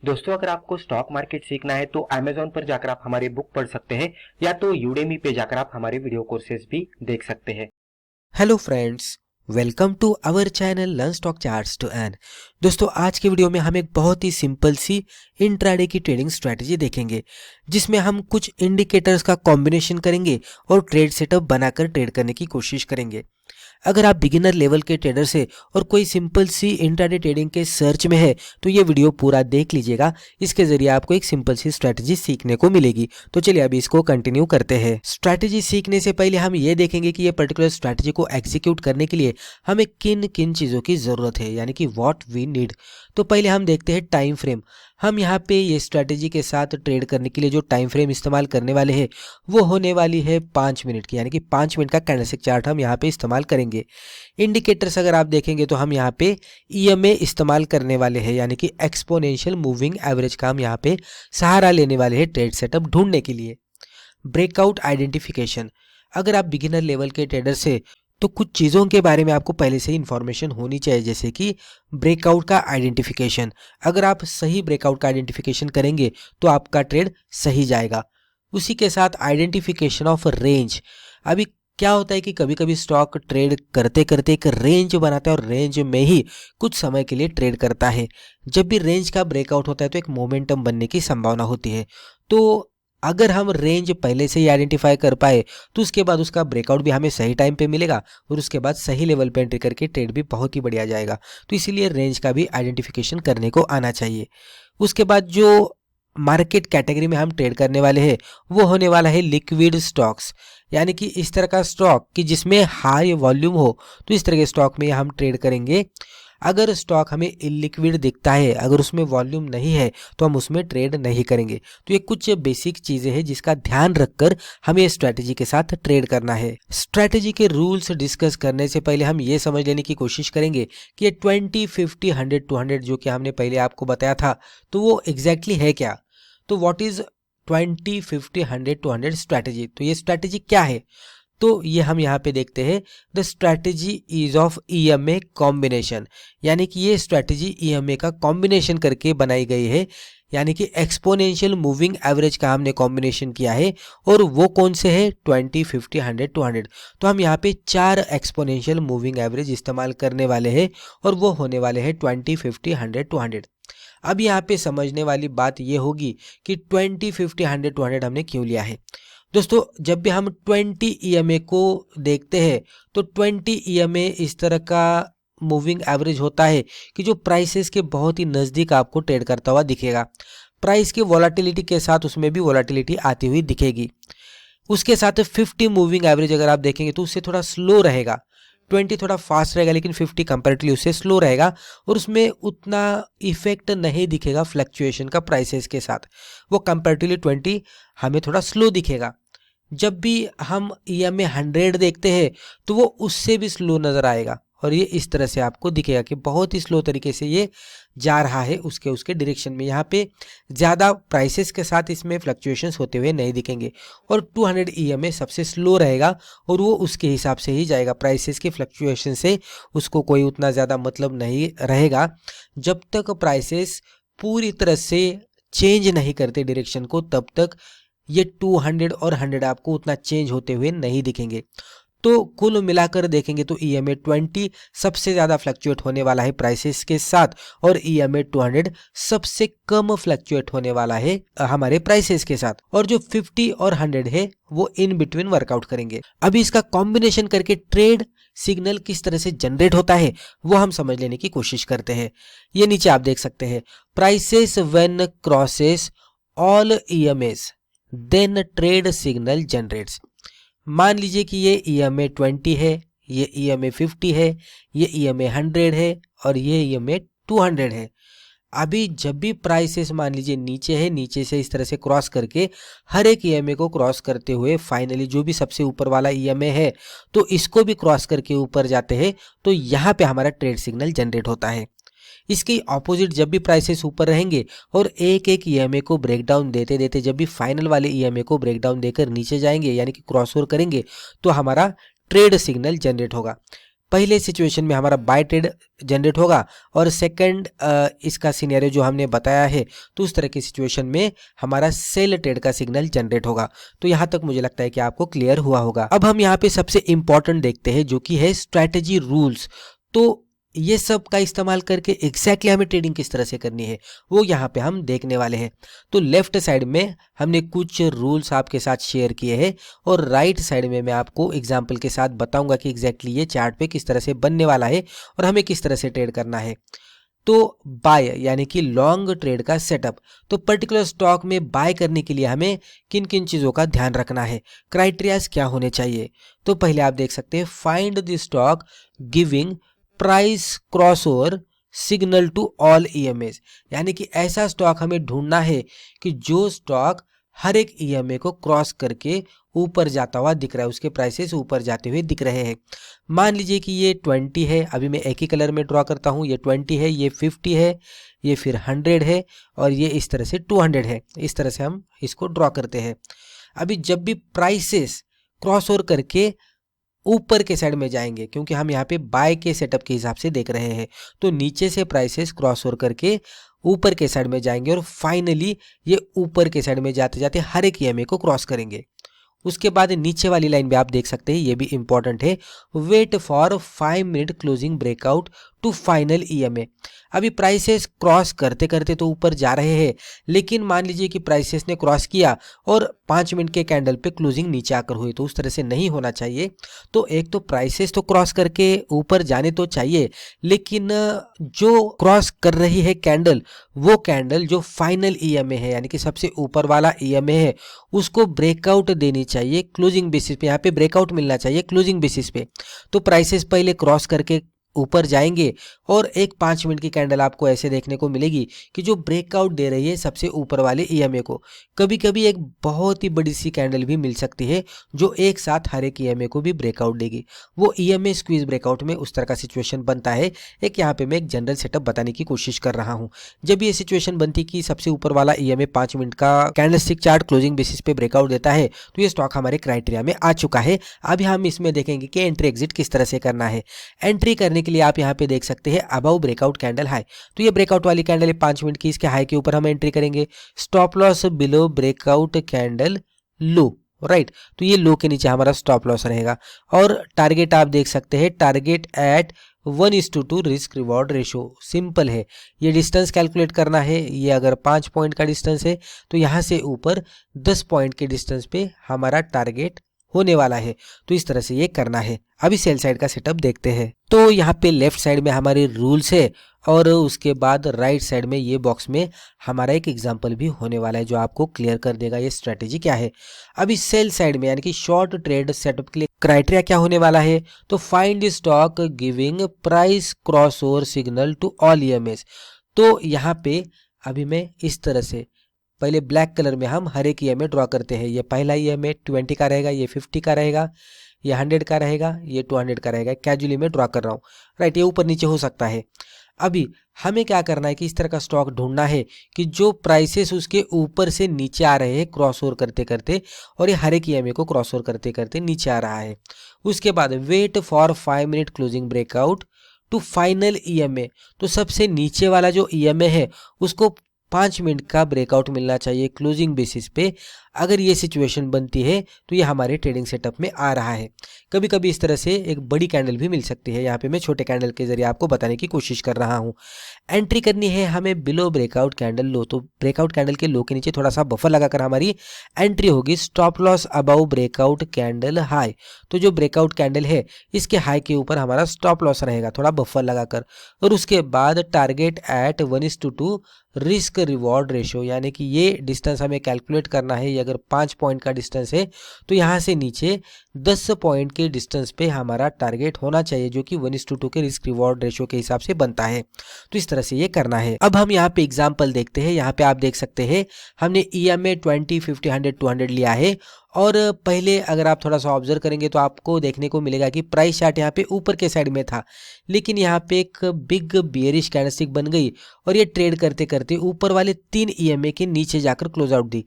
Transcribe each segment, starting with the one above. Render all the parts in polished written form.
दोस्तों, अगर आपको स्टॉक मार्केट सीखना है तो Amazon पर जाकर आप हमारे बुक पढ़ सकते हैं या तो Udemy पे जाकर आप हमारे वीडियो कोर्सेज भी देख सकते हैं। Hello friends, welcome to our channel learn stock charts to earn. दोस्तों, आज के वीडियो में हम एक बहुत ही सिंपल सी इंट्राडे की ट्रेडिंग स्ट्रैटेजी देखेंगे, जिसमें हम कुछ इंडिकेटर्स का कॉम्बिनेशन करेंगे और ट्रेड सेटअप बनाकर ट्रेड करने की कोशिश करेंगे। अगर आप बिगिनर लेवल के ट्रेडर से और कोई सिंपल सी इंट्राडे ट्रेडिंग के सर्च में है तो ये वीडियो पूरा देख लीजिएगा। इसके जरिए आपको एक सिंपल सी स्ट्रैटेजी सीखने को मिलेगी। तो चलिए अभी इसको कंटिन्यू करते हैं। स्ट्रैटेजी सीखने से पहले हम ये देखेंगे कि ये पर्टिकुलर स्ट्रैटेजी को एग्जीक्यूट करने के लिए हमें किन किन चीज़ों की ज़रूरत है, यानी कि व्हाट वी नीड। तो पहले हम देखते हैं टाइम फ्रेम। हम यहाँ पे ये स्ट्रैटेजी के साथ ट्रेड करने के लिए जो टाइम फ्रेम इस्तेमाल करने वाले हैं वो होने वाली है 5 मिनट की, यानी कि 5 मिनट का कैंडलस्टिक चार्ट हम यहाँ पे इस्तेमाल करेंगे। इंडिकेटर्स अगर आप देखेंगे तो हम यहाँ पे ईएमए इस्तेमाल करने वाले हैं, यानी कि एक्सपोनेंशियल मूविंग एवरेज का हम यहाँ पे सहारा लेने वाले हैं ट्रेड सेटअप ढूंढने के लिए। ब्रेकआउट आइडेंटिफिकेशन, अगर आप बिगिनर लेवल के ट्रेडर से तो कुछ चीज़ों के बारे में आपको पहले से ही इन्फॉर्मेशन होनी चाहिए, जैसे कि ब्रेकआउट का आइडेंटिफिकेशन। अगर आप सही ब्रेकआउट का आइडेंटिफिकेशन करेंगे तो आपका ट्रेड सही जाएगा। उसी के साथ आइडेंटिफिकेशन ऑफ रेंज। अभी क्या होता है कि कभी कभी स्टॉक ट्रेड करते करते एक रेंज बनाता है और रेंज में ही कुछ समय के लिए ट्रेड करता है। जब भी रेंज का ब्रेकआउट होता है तो एक मोमेंटम बनने की संभावना होती है। तो अगर हम रेंज पहले से ही आइडेंटिफाई कर पाए तो उसके बाद उसका ब्रेकआउट भी हमें सही टाइम पे मिलेगा और उसके बाद सही लेवल पे एंट्री करके ट्रेड भी बहुत ही बढ़िया जाएगा। तो इसीलिए रेंज का भी आइडेंटिफिकेशन करने को आना चाहिए। उसके बाद जो मार्केट कैटेगरी में हम ट्रेड करने वाले हैं वो होने वाला है लिक्विड स्टॉक्स, यानी कि इस तरह का स्टॉक कि जिसमें हाई वॉल्यूम हो, तो इस तरह के स्टॉक में हम ट्रेड करेंगे। अगर स्टॉक हमें इलिक्विड दिखता है, अगर उसमें वॉल्यूम नहीं है तो हम उसमें ट्रेड नहीं करेंगे। तो ये कुछ बेसिक चीज़ें हैं जिसका ध्यान रखकर हमें स्ट्रैटेजी के साथ ट्रेड करना है। स्ट्रैटेजी के रूल्स डिस्कस करने से पहले हम ये समझ लेने की कोशिश करेंगे कि ये 20, 50, 100, 200 जो कि हमने पहले आपको बताया था तो वो एग्जैक्टली है क्या। तो व्हाट इज 20, 50, 100, 200 स्ट्रैटेजी। तो ये स्ट्रैटेजी क्या है, तो ये हम यहाँ पे देखते हैं the strategy is of EMA combination, यानी कि ये स्ट्रैटेजी ईएमए का कॉम्बिनेशन करके बनाई गई है, यानी कि एक्सपोनेंशियल मूविंग एवरेज का हमने कॉम्बिनेशन किया है। और वो कौन से है, 20, 50, 100, 200। तो हम यहाँ पे 4 एक्सपोनेंशियल मूविंग एवरेज इस्तेमाल करने वाले हैं और वो होने वाले हैं 20, 50, 100, 200। अब यहाँ पे समझने वाली बात ये होगी कि 20, 50, 100, 200 हमने क्यों लिया है। दोस्तों, जब भी हम 20 ईएमए को देखते हैं तो 20 ईएमए इस तरह का मूविंग एवरेज होता है कि जो प्राइसेस के बहुत ही नज़दीक आपको ट्रेड करता हुआ दिखेगा। प्राइस की वॉलेटिलिटी के साथ उसमें भी वॉलेटिलिटी आती हुई दिखेगी। उसके साथ 50 मूविंग एवरेज अगर आप देखेंगे तो उससे थोड़ा स्लो रहेगा। 20 थोड़ा फास्ट रहेगा लेकिन 50 कंपैरेटिवली उससे स्लो रहेगा और उसमें उतना इफेक्ट नहीं दिखेगा फ्लक्चुएशन का प्राइसेस के साथ। वो कंपैरेटिवली 20 हमें थोड़ा स्लो दिखेगा। जब भी हम ईएमए 100 देखते हैं तो वो उससे भी स्लो नज़र आएगा और ये इस तरह से आपको दिखेगा कि बहुत ही स्लो तरीके से ये जा रहा है उसके डायरेक्शन में। यहाँ पे ज़्यादा प्राइसेस के साथ इसमें फ्लक्चुएशंस होते हुए नहीं दिखेंगे और 200 ईएमए सबसे स्लो रहेगा और वो उसके हिसाब से ही जाएगा। प्राइसेस के फ्लक्चुएशन से उसको कोई उतना ज़्यादा मतलब नहीं रहेगा जब तक प्राइसेस पूरी तरह से चेंज नहीं करते डायरेक्शन को, तब तक ये 200 और 100 आपको उतना चेंज होते हुए नहीं दिखेंगे। तो कुल मिलाकर देखेंगे तो ईएमए 20 सबसे ज़्यादा फ्लक्चुएट होने वाला है प्राइसेस के साथ और ईएमए 200 सबसे कम फ्लक्चुएट होने वाला है हमारे प्राइसेस के साथ। और जो 50 और 100 है वो इन बिटवीन वर्कआउट करेंगे। अभी इसका कॉम्बिनेशन करके ट्रेड सिग्नल किस तरह से जनरेट होता है वो हम समझ लेने की कोशिश करते हैं। ये नीचे आप देख सकते हैं, prices when crosses all EMAs then trade signal generates. मान लीजिए कि ये ईएमए 20 है, ये ईएमए 50 है, ये ईएमए 100 है और ये ईएमए 200 है। अभी जब भी प्राइसेस मान लीजिए नीचे है, नीचे से इस तरह से क्रॉस करके हर एक ईएमए को क्रॉस करते हुए फाइनली जो भी सबसे ऊपर वाला ईएमए है तो इसको भी क्रॉस करके ऊपर जाते हैं, तो यहाँ पे हमारा ट्रेड सिग्नल जनरेट होता है। इसके ऑपोजिट जब भी प्राइसेस ऊपर रहेंगे और एक एक ईएमए को ब्रेकडाउन देते देते जब भी फाइनल वाले ईएमए को ब्रेकडाउन देकर नीचे जाएंगे, यानी कि क्रॉस ओवर करेंगे, तो हमारा ट्रेड सिग्नल जनरेट होगा। पहले सिचुएशन में हमारा बाय ट्रेड जनरेट होगा और सेकंड इसका सिनेरियो जो हमने बताया है तो उस तरह की सिचुएशन में हमारा सेल ट्रेड का सिग्नल जनरेट होगा। तो यहाँ तक मुझे लगता है कि आपको क्लियर हुआ होगा। अब हम यहाँ पे सबसे इंपॉर्टेंट देखते हैं जो कि है स्ट्रैटेजी रूल्स। तो ये सब का इस्तेमाल करके एग्जैक्टली हमें ट्रेडिंग किस तरह से करनी है वो यहाँ पे हम देखने वाले हैं। तो लेफ्ट साइड में हमने कुछ रूल्स आपके साथ शेयर किए हैं और राइट साइड में मैं आपको एग्जांपल के साथ बताऊंगा कि एग्जैक्टली ये चार्ट पे किस तरह से बनने वाला है और हमें किस तरह से ट्रेड करना है। तो बाय यानी कि लॉन्ग ट्रेड का सेटअप। तो पर्टिकुलर स्टॉक में बाय करने के लिए हमें किन किन चीज़ों का ध्यान रखना है, क्राइटेरियाज क्या होने चाहिए। तो पहले आप देख सकते हैं find the stock giving price crossover signal to all EMAs, यानी कि ऐसा स्टॉक हमें ढूंढना है कि जो स्टॉक हर एक ईएमए को क्रॉस करके ऊपर जाता हुआ दिख रहा है, उसके प्राइसेस ऊपर जाते हुए दिख रहे हैं। मान लीजिए कि ये 20 है, अभी मैं एक ही कलर में ड्रॉ करता हूँ, ये 20 है, ये 50 है, ये फिर 100 है और ये इस तरह से 200 है। इस तरह से हम इसको ड्रॉ करते हैं। अभी जब भी प्राइसेस क्रॉस ओवर करके ऊपर के साइड में जाएंगे, क्योंकि हम यहाँ पे बाय के सेटअप के हिसाब से देख रहे हैं, तो नीचे से प्राइसेस क्रॉस ओवर करके ऊपर के साइड में जाएंगे और फाइनली ये ऊपर के साइड में जाते जाते हर एक ईएमए को क्रॉस करेंगे। उसके बाद नीचे वाली लाइन भी आप देख सकते हैं, ये भी इंपॉर्टेंट है, wait for 5 minute closing breakout to final EMA. अभी प्राइसेस क्रॉस करते करते तो ऊपर जा रहे हैं, लेकिन मान लीजिए कि प्राइसेस ने क्रॉस किया और 5 मिनट के कैंडल पे क्लोजिंग नीचे आकर हुई, तो उस तरह से नहीं होना चाहिए। तो एक तो प्राइसेस तो क्रॉस करके ऊपर जाने तो चाहिए, लेकिन जो क्रॉस कर रही है कैंडल, वो कैंडल जो फाइनल ईएमए है यानी कि सबसे ऊपर वाला ईएमए है, उसको ब्रेकआउट देनी चाहिए क्लोजिंग बेसिस पे। यहाँ पे ब्रेकआउट मिलना चाहिए क्लोजिंग बेसिस पे। तो प्राइसेस पहले क्रॉस करके ऊपर जाएंगे और एक 5 मिनट की कैंडल आपको ऐसे देखने को मिलेगी कि जो ब्रेकआउट दे रही है सबसे ऊपर वाले ईएमए को। कभी कभी एक बहुत ही बड़ी सी कैंडल भी मिल सकती है जो एक साथ हर एक ईएमए को भी ब्रेकआउट देगी, वो ईएमए स्क्वीज ब्रेकआउट में उस तरह का सिचुएशन बनता है। एक यहाँ पे मैं एक जनरल सेटअप बताने की कोशिश कर रहा हूँ। जब ये सिचुएशन बनती कि सबसे ऊपर वाला ईएमए 5 मिनट का कैंडलस्टिक चार्ट क्लोजिंग बेसिस पे ब्रेकआउट देता है, तो ये स्टॉक हमारे क्राइटेरिया में आ चुका है। अभी हम इसमें देखेंगे कि एंट्री एग्जिट किस तरह से करना है। एंट्री करने के लिए आप यहाँ पे देख सकते हैं अबव ब्रेकआउट कैंडल हाई। तो ये ब्रेकआउट वाली कैंडल है 5 मिनट की, इसके हाई के ऊपर हम एंट्री करेंगे। Stop loss below breakout candle low, right. तो ये लो के नीचे हमारा स्टॉप लॉस रहेगा। और टारगेट आप देख सकते हैं, target at 1:2 risk reward ratio. Simple है, ये डिस्टेंस कैलकुलेट करना है। ये अगर 5 पॉइंट का डिस्टेंस है तो यहाँ से ऊपर 10 पॉइंट के डिस्टेंस पे हमारा टारगेट होने वाला है। तो इस तरह से ये करना है। अभी सेल साइड का सेटअप देखते हैं। तो यहाँ पे लेफ्ट साइड में हमारे रूल्स है और उसके बाद राइट साइड में ये बॉक्स में हमारा एक एग्जांपल भी होने वाला है जो आपको क्लियर कर देगा ये स्ट्रेटेजी क्या है। अभी सेल साइड में यानी कि शॉर्ट ट्रेड सेटअप के लिए क्राइटेरिया क्या होने वाला है, तो find stock giving price crossover signal to all EMAs. तो यहाँ पे अभी मैं इस तरह से पहले ब्लैक कलर में हम हर एक ईएमए ड्रॉ करते हैं। ये पहला ईएमए 20 का रहेगा, ये 50 का रहेगा, ये 100 का रहेगा, ये 200 का रहेगा। कैजुअली मैं ड्रॉ कर रहा हूँ, राइट। ये ऊपर नीचे हो सकता है। अभी हमें क्या करना है कि इस तरह का स्टॉक ढूंढना है कि जो प्राइसेस उसके ऊपर से नीचे आ रहे हैं क्रॉस ओवर करते करते, और ये हर एक ईएमए को क्रॉस ओवर करते करते नीचे आ रहा है। उसके बाद wait for 5 minute closing breakout to final EMA. तो सबसे नीचे वाला जो ईएमए है उसको 5 मिनट का ब्रेकआउट मिलना चाहिए क्लोजिंग बेसिस पे। अगर ये सिचुएशन बनती है तो ये हमारे ट्रेडिंग सेटअप में आ रहा है। कभी कभी इस तरह से एक बड़ी कैंडल भी मिल सकती है। यहाँ पे मैं छोटे कैंडल के जरिए आपको बताने की कोशिश कर रहा हूँ। एंट्री करनी है हमें बिलो ब्रेकआउट कैंडल लो। तो ब्रेकआउट कैंडल के लो के नीचे थोड़ा सा बफर लगाकर हमारी एंट्री होगी। Stop loss above breakout candle high. तो जो ब्रेकआउट कैंडल है इसके हाई के ऊपर हमारा स्टॉप लॉस रहेगा थोड़ा बफर लगाकर। और उसके बाद target at 1:2 risk reward ratio, यानी कि ये डिस्टेंस हमें कैलकुलेट करना है। अगर 5 पॉइंट का डिस्टेंस है तो यहाँ से नीचे 10 पॉइंट के डिस्टेंस पे हमारा टारगेट होना चाहिए, जो कि 1:2 के रिस्क रिवॉर्ड रेशो के हिसाब से बनता है। तो इस तरह से ये करना है। अब हम यहाँ पे एग्जांपल देखते हैं। यहाँ पे आप देख सकते हैं हमने ईएमए 20, 50, 100, 200 लिया है। और पहले अगर आप थोड़ा सा ऑब्जर्व करेंगे तो आपको देखने को मिलेगा कि प्राइस चार्ट यहाँ पे ऊपर के साइड में था, लेकिन यहाँ पे एक बिग बियरिश कैंडलस्टिक बन गई और ये ट्रेड करते करते ऊपर वाले 3 ईएमए के नीचे जाकर क्लोज आउट दी।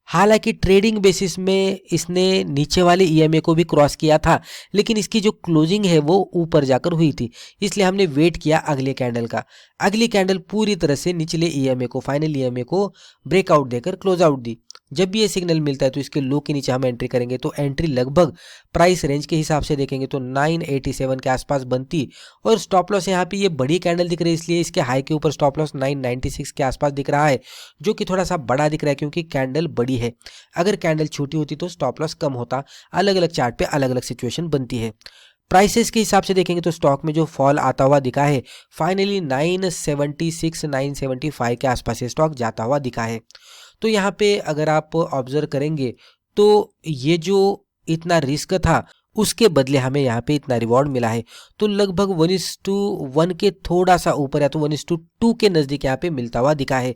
हालांकि ट्रेडिंग बेसिस में इसने नीचे वाले ईएमए को भी क्रॉस किया था, लेकिन इसकी जो क्लोजिंग है वो ऊपर जाकर हुई थी, इसलिए हमने वेट किया अगले कैंडल का। अगली कैंडल पूरी तरह से निचले ईएमए को, फाइनल ईएमए को ब्रेकआउट देकर क्लोज आउट दी। जब भी ये सिग्नल मिलता है तो इसके लो के नीचे हम एंट्री करेंगे, तो एंट्री लगभग प्राइस रेंज के हिसाब से देखेंगे तो 987 के आसपास बनती, और स्टॉप लॉस यहाँ पे ये बड़ी कैंडल दिख रही है, इसलिए इसके हाई के ऊपर स्टॉप लॉस 996 के आसपास दिख रहा है, जो कि थोड़ा सा बड़ा दिख रहा है क्योंकि कैंडल बड़ी है। अगर कैंडल छोटी होती तो स्टॉप लॉस कम होता। अलग अलग चार्ट पे अलग अलग सिचुएशन बनती है। प्राइसेस के हिसाब से देखेंगे तो स्टॉक में जो फॉल आता हुआ दिखा है, फाइनली 976 975 के आसपास ये स्टॉक जाता हुआ दिखा है। तो यहाँ पे अगर आप ऑब्जर्व करेंगे तो ये जो इतना रिस्क था उसके बदले हमें यहाँ पे इतना रिवॉर्ड मिला है। तो लगभग 1:1 के थोड़ा सा ऊपर या तो 1:2 के नज़दीक यहाँ पे मिलता हुआ दिखा है।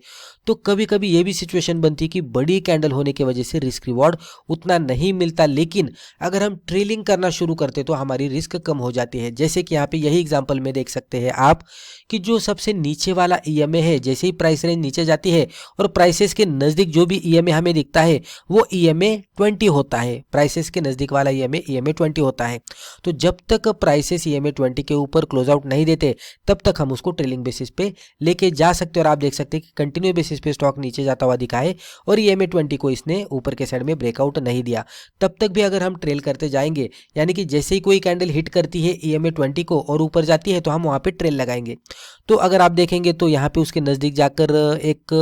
तो कभी कभी ये भी सिचुएशन बनती है कि बड़ी कैंडल होने की वजह से रिस्क रिवॉर्ड उतना नहीं मिलता, लेकिन अगर हम ट्रेलिंग करना शुरू करते तो हमारी रिस्क कम हो जाती है। जैसे कि यहाँ पे यही एग्जाम्पल में देख सकते हैं आप कि जो सबसे नीचे वाला ईएमए है, जैसे ही प्राइस रेंज नीचे जाती है और प्राइसेस के नज़दीक जो भी ईएमए हमें दिखता है वो ईएमए 20 होता है। प्राइसेस के नज़दीक वाला ईएमए 20 होता है। तो जब तक प्राइसेस ईएमए 20 के ऊपर क्लोज आउट नहीं देते तब तक हम उसको ट्रेलिंग बेसिस पे लेके जा सकते हैं। और आप देख सकते हैं कि कंटिन्यू बेसिस पे स्टॉक नीचे जाता हुआ दिखा है और ईएमए 20 को इसने ऊपर के साइड में ब्रेकआउट नहीं दिया। तब तक भी अगर हम ट्रेल करते जाएंगे, यानी कि जैसे ही कोई कैंडल हिट करती है ईएमए 20 को और ऊपर जाती है तो हम वहाँ पे ट्रेल लगाएंगे। तो अगर आप देखेंगे तो यहाँ पे उसके नज़दीक जाकर एक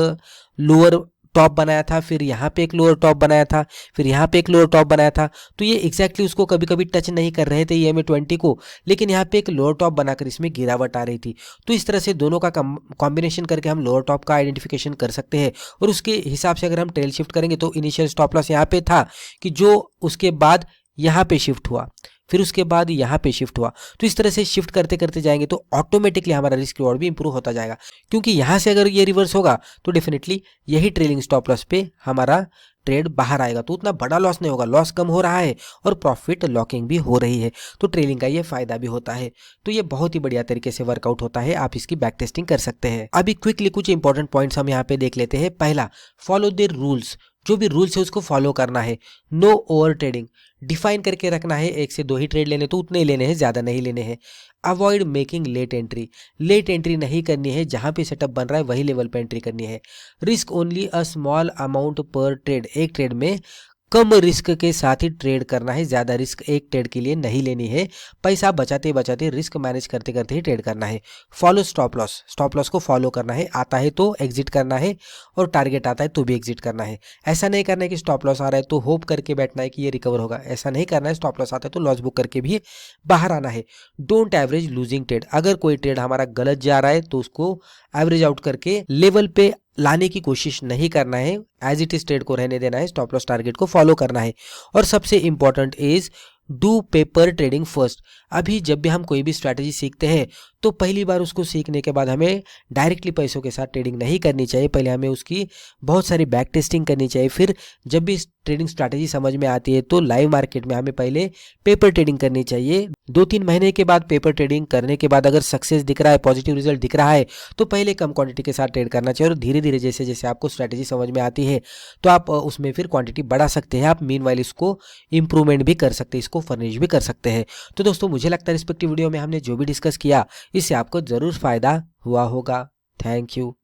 लोअर टॉप बनाया था, फिर यहाँ पे एक लोअर टॉप बनाया था, फिर यहाँ पे एक लोअर टॉप बनाया था। तो ये एग्जैक्टली उसको कभी कभी टच नहीं कर रहे थे ईएमए 20 को, लेकिन यहाँ पे एक लोअर टॉप बनाकर इसमें गिरावट आ रही थी। तो इस तरह से दोनों का कॉम्बिनेशन करके हम लोअर टॉप का आइडेंटिफिकेशन कर सकते हैं और उसके हिसाब से अगर हम ट्रेल शिफ्ट करेंगे तो इनिशियल स्टॉप लॉस यहाँ पे था कि जो उसके बाद यहाँ पे शिफ्ट हुआ, फिर उसके बाद यहाँ पे शिफ्ट हुआ। तो इस तरह से शिफ्ट करते करते जाएंगे तो ऑटोमेटिकली हमारा रिस्क रिवॉर्ड भी इंप्रूव होता जाएगा, क्योंकि यहाँ से अगर ये रिवर्स होगा तो डेफिनेटली यही ट्रेलिंग स्टॉप लॉस पे हमारा ट्रेड बाहर आएगा, तो उतना बड़ा लॉस नहीं होगा, लॉस कम हो रहा है और प्रॉफिट लॉकिंग भी हो रही है। तो ट्रेलिंग का ये फायदा भी होता है। तो ये बहुत ही बढ़िया तरीके से वर्कआउट होता है, आप इसकी बैक टेस्टिंग कर सकते हैं। अभी क्विकली कुछ इंपॉर्टेंट पॉइंट्स हम यहाँ पे देख लेते हैं। पहला, फॉलो द रूल्स। जो भी रूल्स है उसको फॉलो करना है। नो ओवर ट्रेडिंग, डिफाइन करके रखना है, 1 से 2 ही ट्रेड लेने तो उतने ही लेने हैं, ज़्यादा नहीं लेने हैं। Avoid making late entry, late entry नहीं करनी है, जहाँ पे सेटअप बन रहा है वही लेवल पे एंट्री करनी है। Risk only a small amount पर ट्रेड, एक ट्रेड में कम रिस्क के साथ ही ट्रेड करना है, ज़्यादा रिस्क एक ट्रेड के लिए नहीं लेनी है। पैसा बचाते बचाते रिस्क मैनेज करते करते ही ट्रेड करना है। Follow stop loss, stop loss को फॉलो करना है, आता है तो एग्जिट करना है और टारगेट आता है तो भी एग्जिट करना है। ऐसा नहीं करना है कि स्टॉप लॉस आ रहा है तो होप करके बैठना है कि ये रिकवर होगा, ऐसा नहीं करना है। स्टॉप लॉस आता है तो लॉस बुक करके भी बाहर आना है। डोंट एवरेज लूजिंग ट्रेड, अगर कोई ट्रेड हमारा गलत जा रहा है तो उसको एवरेज आउट करके लेवल पे लाने की कोशिश नहीं करना है, एज इट इज ट्रेड को रहने देना है, स्टॉप लॉस टारगेट को फॉलो करना है। और सबसे important is do paper trading first. अभी जब भी हम कोई भी स्ट्रैटेजी सीखते हैं तो पहली बार उसको सीखने के बाद हमें डायरेक्टली पैसों के साथ ट्रेडिंग नहीं करनी चाहिए, पहले हमें उसकी बहुत सारी बैक टेस्टिंग करनी चाहिए। फिर जब भी ट्रेडिंग स्ट्रैटेजी समझ में आती है तो लाइव मार्केट में हमें पहले पेपर ट्रेडिंग करनी चाहिए। 2-3 महीने के बाद पेपर ट्रेडिंग करने के बाद अगर सक्सेस दिख रहा है, पॉजिटिव रिजल्ट दिख रहा है तो पहले कम क्वांटिटी के साथ ट्रेड करना चाहिए और धीरे धीरे जैसे जैसे आपको स्ट्रैटेजी समझ में आती है तो आप उसमें फिर क्वांटिटी बढ़ा सकते हैं। आप मीनवाइल इसको इंप्रूवमेंट भी कर सकते हैं, इसको फर्निश भी कर सकते हैं। तो दोस्तों मुझे लगता है रिस्पेक्टिव वीडियो में हमने जो भी डिस्कस किया इससे आपको जरूर फायदा हुआ होगा। Thank you.